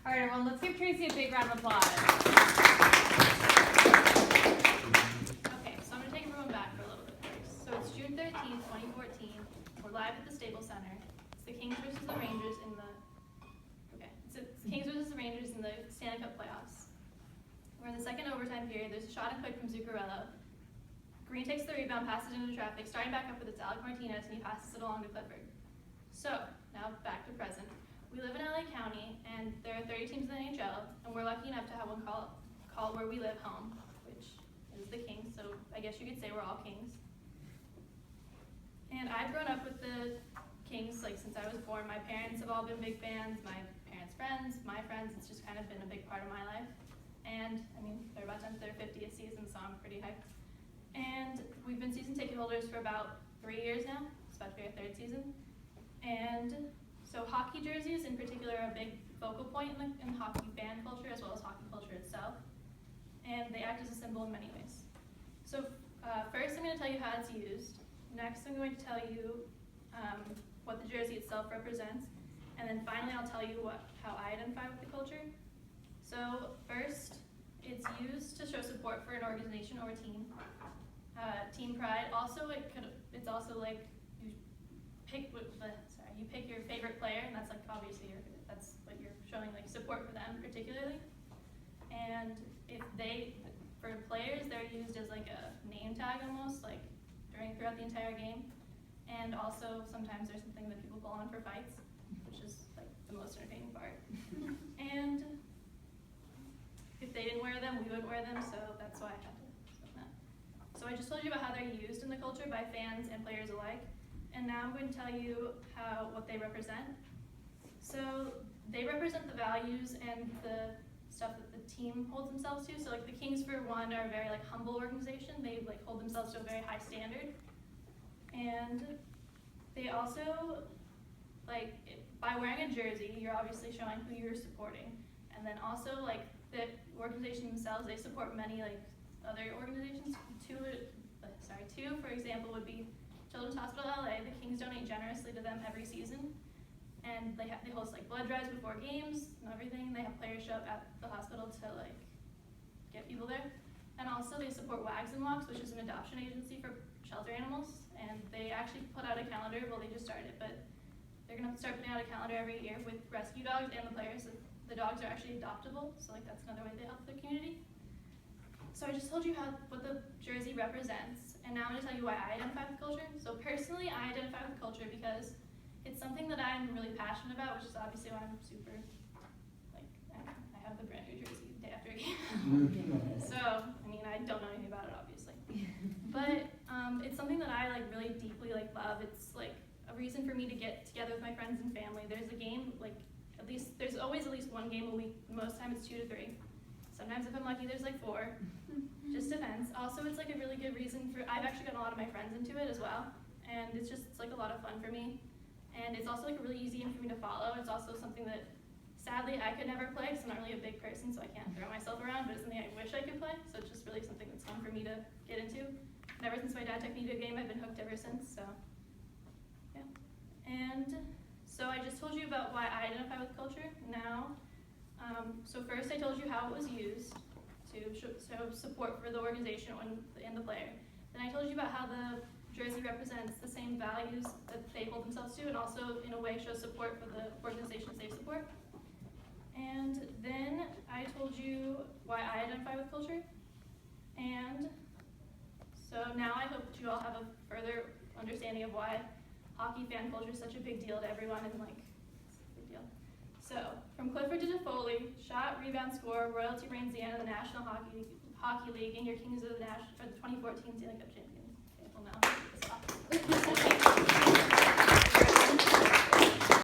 All right, everyone, let's give Tracy a big round of applause. Okay, so I'm going to take everyone back for a little bit first. So it's June 13th, 2014. We're live at the Staples Center. It's the Kings versus the Rangers in the Stanley Cup playoffs. We're in the second overtime period. There's a shot and click from Zuccarello. Green takes the rebound, passes into traffic, starting back up with it's Alec Martinez, and he passes it along to Clifford. So, now back to present. We live in LA County, and there are 30 teams in the NHL, and we're lucky enough to have one called where we live home, which is the Kings, so I guess you could say we're all Kings. And I've grown up with the Kings since I was born. My parents have all been big fans, my parents' friends, my friends, it's just kind of been a big part of my life. And, I mean, they're about to enter their 50th season, so I'm pretty hyped. And we've been season ticket holders for about 3 years now. It's about to be our third season. And so hockey jerseys in particular are a big focal point in hockey fan culture as well as hockey culture itself. And they act as a symbol in many ways. So first I'm going to tell you how it's used. Next I'm going to tell you what the jersey itself represents. And then finally I'll tell you how I identify with the culture. So first, it's used to show support for an organization or a team. Team pride. Also, it's also like you pick your favorite player, and that's obviously that's what you're showing support for them particularly. And for players, they're used as a name tag almost throughout the entire game. And also sometimes there's something that people pull on for fights, which is the most entertaining part. And if they didn't wear them, we wouldn't wear them, so that's why I had to explain that. So I just told you about how they're used in the culture by fans and players alike, and now I'm going to tell you what they represent. So they represent the values and the stuff that the team holds themselves to. So the Kings, for one, are a very humble organization. They hold themselves to a very high standard, and they also by wearing a jersey, you're obviously showing who you're supporting, and then also the organization themselves, they support many other organizations. Two, for example, would be Children's Hospital LA. The Kings donate generously to them every season, and they host blood drives before games and everything. They have players show up at the hospital to get people there, and also they support Wags and Walks, which is an adoption agency for shelter animals, and they actually put out a calendar. Well, they just started, but they're gonna start putting out a calendar every year with rescue dogs and the players. The dogs are actually adoptable, so that's another way they help the community. So I just told you what the jersey represents, and now I'm gonna tell you why I identify with culture. So personally, I identify with culture because it's something that I'm really passionate about, which is obviously why I'm super, I have the brand new jersey day after a game. So, I mean, I don't know anything about it, obviously. But it's something that I really deeply love. It's a reason for me to get together with my friends and family. There's a game, there's always at least one game a week. Most time it's 2 to 3. Sometimes if I'm lucky, there's 4. Just depends. Also, it's a really good reason I've actually gotten a lot of my friends into it as well. And it's a lot of fun for me. And it's also a really easy game for me to follow. It's also something that sadly I could never play because I'm not really a big person, so I can't throw myself around, but it's something I wish I could play. So it's just really something that's fun for me to get into. And ever since my dad took me to a game, I've been hooked ever since, so yeah. And so I just told you about why I identify with culture. Now, so first I told you how it was used to show support for the organization and the player. Then I told you about how the jersey represents the same values that they hold themselves to, and also in a way shows support for the organizations they support. And then I told you why I identify with culture. And so now I hope that you all have a further understanding of why hockey fan culture is such a big deal to everyone, and it's a big deal. So, from Clifford to Foley, shot, rebound, score, royalty reigns the end of the National Hockey League, and your Kings are the 2014 Stanley Cup champions. Okay, well now,